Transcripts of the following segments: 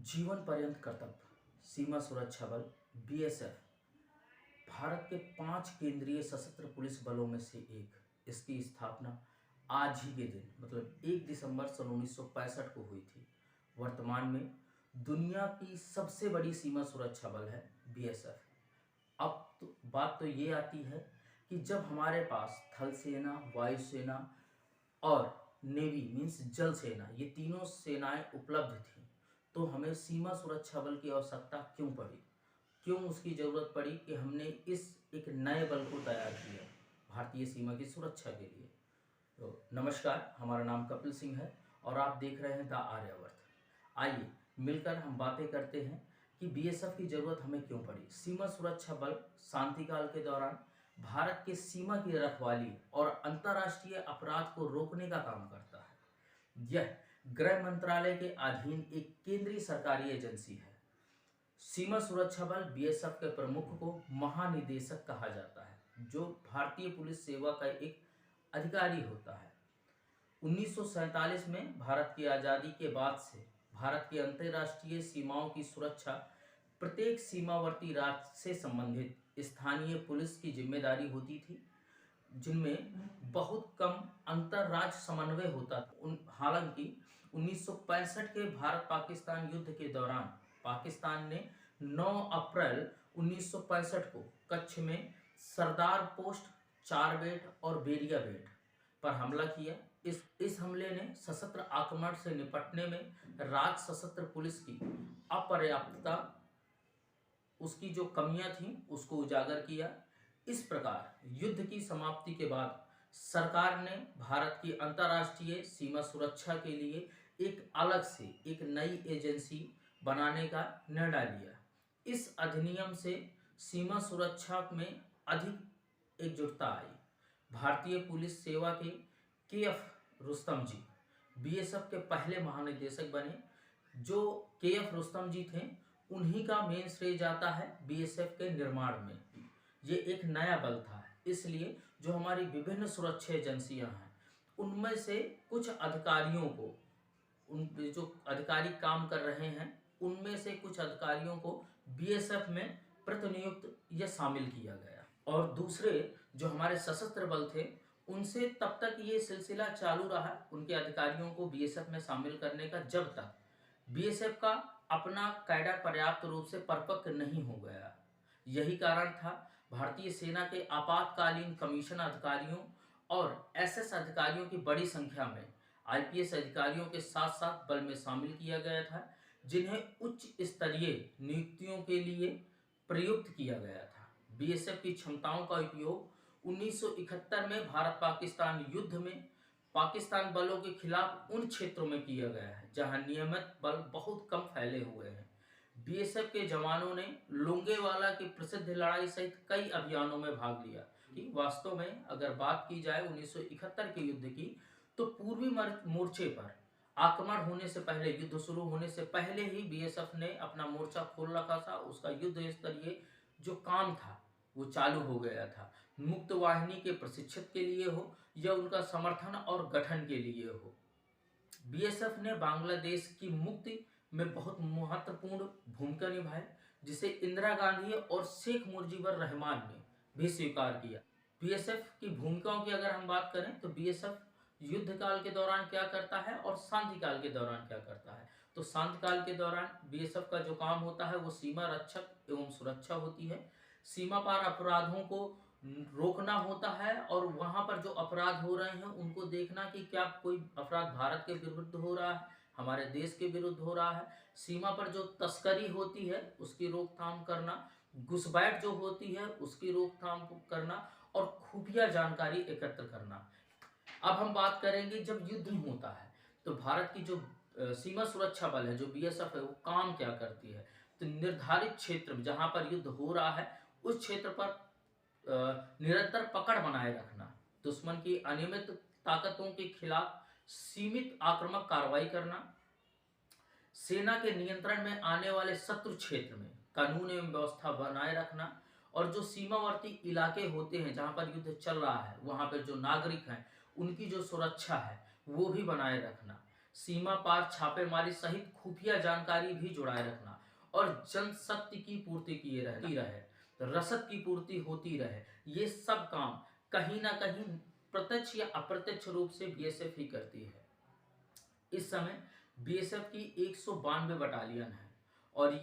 जीवन पर्यंत कर्तव्य सीमा सुरक्षा बल बीएसएफ भारत के 5 केंद्रीय सशस्त्र पुलिस बलों में से एक। इसकी स्थापना आज ही के दिन मतलब 1 दिसंबर सन 1965 को हुई थी। वर्तमान में दुनिया की सबसे बड़ी सीमा सुरक्षा बल है बीएसएफ। अब तो बात तो ये आती है कि जब हमारे पास थल सेना, वायुसेना और नेवी मीन्स जल सेना, ये तीनों सेनाएं उपलब्ध थी, तो हमें सीमा सुरक्षा बल की आवश्यकता क्यों पड़ी, क्यों उसकी ज़रूरत पड़ी कि हमने इस एक नए बल को तैयार किया भारतीय सीमा की सुरक्षा के लिए। तो नमस्कार, हमारा नाम कपिल सिंह है और आप देख रहे हैं द आर्यावर्त। आइए मिलकर हम बातें करते हैं कि बीएसएफ की ज़रूरत हमें क्यों पड़ी। सीमा सुरक्षा बल शांतिकाल के दौरान भारत के सीमा की रखवाली और अंतर्राष्ट्रीय अपराध को रोकने का काम करता है। यह गृह मंत्रालय के अधीन एक केंद्रीय सरकारी एजेंसी है। सीमा सुरक्षा बल बीएसएफ के प्रमुख को महानिदेशक कहा जाता है, जो भारतीय पुलिस सेवा का एक अधिकारी होता है। 1947 में भारत की आज़ादी के बाद से भारत की अंतर्राष्ट्रीय सीमाओं की सुरक्षा प्रत्येक सीमावर्ती राज्य से संबंधित स्थानीय पुलिस की जिम्मेदारी होती थी, जिनमें बहुत कम अंतर्राज्य समन्वय होता था। हालांकि 1965 के भारत पाकिस्तान युद्ध के दौरान पाकिस्तान ने 9 अप्रैल 1965 को कच्छ में सरदार पोस्ट, चारबेट और बेरिया बेट पर हमला किया। इस हमले ने सशस्त्र आक्रमण से निपटने में राज्य सशस्त्र पुलिस की अपर्याप्तता, उसकी जो कमियां थीं, उसको उजागर किया। इस प्रकार युद्ध की समाप्ति के बाद सरकार ने भारत की अंतर्राष्ट्रीय सीमा सुरक्षा के लिए एक अलग से एक नई एजेंसी बनाने का निर्णय लिया। इस अधिनियम से सीमा सुरक्षा में अधिक एकजुटता आई। भारतीय पुलिस सेवा के एफ रुस्तम जी बीएसएफ के पहले महानिदेशक बने। जो एफ रुस्तम जी थे, उन्हीं का मेन श्रेय जाता है बीएसएफ के निर्माण में। ये एक नया बल था, इसलिए जो हमारी विभिन्न सुरक्षा एजेंसियां हैं, उनमें से कुछ अधिकारियों को, उन जो अधिकारी काम कर रहे हैं, उनमें से कुछ अधिकारियों को बीएसएफ में प्रतिनियुक्त या शामिल किया गया। और दूसरे जो हमारे सशस्त्र बल थे, उनसे तब तक ये सिलसिला चालू रहा उनके अधिकारियों को बीएसएफ में शामिल करने का, जब तक बीएसएफ का अपना कैडर पर्याप्त रूप से परिपक्व नहीं हो गया। यही कारण था भारतीय सेना के आपातकालीन कमीशन अधिकारियों और एसएस अधिकारियों की बड़ी संख्या में आईपीएस अधिकारियों के साथ साथ बल में शामिल किया गया था, जिन्हें उच्च स्तरीय नियुक्तियों के लिए प्रयुक्त किया गया था। बीएसएफ की क्षमताओं का उपयोग 1971 में भारत पाकिस्तान युद्ध में पाकिस्तान बलों के खिलाफ उन क्षेत्रों में किया गया है जहां नियमित बल बहुत कम फैले हुए हैं। बीएसएफ के जवानों ने लोंगेवाला की प्रसिद्ध लड़ाई सहित कई अभियानों में भाग लिया। कि वास्तव में अगर बात की जाए 1971 के युद्ध की, तो पूर्वी मोर्चे पर आक्रमण होने से पहले, युद्ध शुरू होने से पहले ही बीएसएफ ने अपना मोर्चा खोल रखा था। उसका युद्ध स्तरीय जो काम था वो चालू हो गया था। मुक्त वाहिनी के प्रशिक्षित के लिए हो या उनका समर्थन और गठन के लिए हो, बीएसएफ ने बांग्लादेश की मुक्ति में बहुत महत्वपूर्ण भूमिका निभाई, जिसे इंदिरा गांधी और शेख मुजीबुर रहमान ने भी स्वीकार किया। बीएसएफ की भूमिकाओं की अगर हम बात करें, तो बीएसएफ युद्ध काल के दौरान क्या करता है और शांति काल के दौरान क्या करता है। तो शांति काल के दौरान बीएसएफ का जो काम होता है वो सीमा रक्षक एवं सुरक्षा होती है। सीमा पार अपराधों को रोकना होता है और वहां पर जो अपराध हो रहे हैं उनको देखना कि क्या कोई अपराध भारत के विरुद्ध हो रहा है, हमारे देश के विरुद्ध हो रहा है। सीमा पर जो तस्करी होती है उसकी रोकथाम करना, घुसपैठ जो होती है उसकी रोकथाम करना और खुफिया जानकारी एकत्र करना। अब हम बात करेंगे जब युद्ध होता है तो भारत की जो सीमा सुरक्षा बल है, जो बीएसएफ है, वो काम क्या करती है। तो निर्धारित क्षेत्र में जहां पर युद्ध हो रहा है उस क्षेत्र पर निरंतर पकड़ बनाए रखना, दुश्मन की अनियमित ताकतों के खिलाफ सीमित आक्रामक कार्रवाई करना, सेना के नियंत्रण में आने वाले शत्रु क्षेत्र में कानून एवं व्यवस्था बनाए रखना, और जो सीमावर्ती इलाके होते हैं जहां पर युद्ध चल रहा है वहां पर जो नागरिक हैं उनकी जो सुरक्षा है वो भी बनाए रखना। सीमा पार छापेमारी सहित खुफिया जानकारी भी जुटाए रखना और जनशक्ति की पूर्ति की रहे, रसद की पूर्ति होती रहे, ये सब काम कहीं ना कहीं प्रत्यक्ष या अप्रत्यक्ष रूप से बीएसएफ ही करती है। इस समय बीएसएफ की 192 बटालियन है और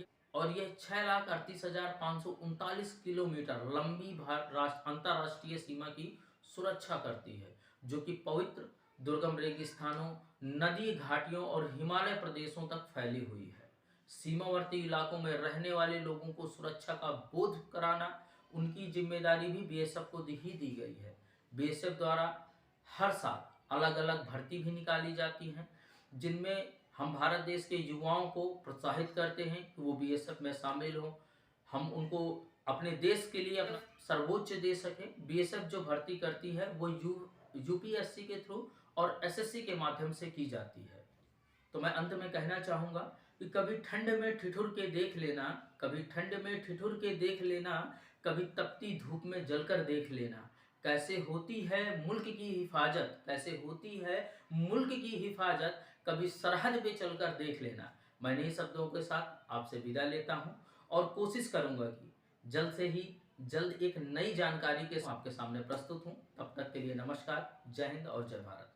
ये 6,38,539 किलोमीटर लंबी अंतरराष्ट्रीय सीमा की सुरक्षा करती है, जो कि पवित्र दुर्गम रेगिस्तानों, नदी घाटियों और हिमालय प्रदेशों तक फैली हुई है। सीमावर्ती इलाकों में रहने वाले लोगों को सुरक्षा का बोध कराना उनकी जिम्मेदारी भी बीएसएफ को ही दी गई है। बीएसएफ द्वारा हर साल अलग अलग भर्ती भी निकाली जाती हैं, जिनमें हम भारत देश के युवाओं को प्रोत्साहित करते हैं कि वो बीएसएफ में शामिल हो, हम उनको अपने देश के लिए अपना सर्वोच्च दे सकें। बीएसएफ जो भर्ती करती है वो यूपीएससी के थ्रू और एसएससी के माध्यम से की जाती है। तो मैं अंत में कहना चाहूँगा कि कभी ठंड में ठिठुर के देख लेना, कभी ठंड में ठिठुर के देख लेना, कभी तपती धूप में जलकर देख लेना, कैसे होती है मुल्क की हिफाजत, कैसे होती है मुल्क की हिफाजत, कभी सरहद पे चलकर देख लेना। मैं इन्हीं शब्दों के साथ आपसे विदा लेता हूँ और कोशिश करूँगा कि जल्द एक नई जानकारी के आपके सामने प्रस्तुत हूँ। तब तक के लिए नमस्कार, जय हिंद और जय भारत।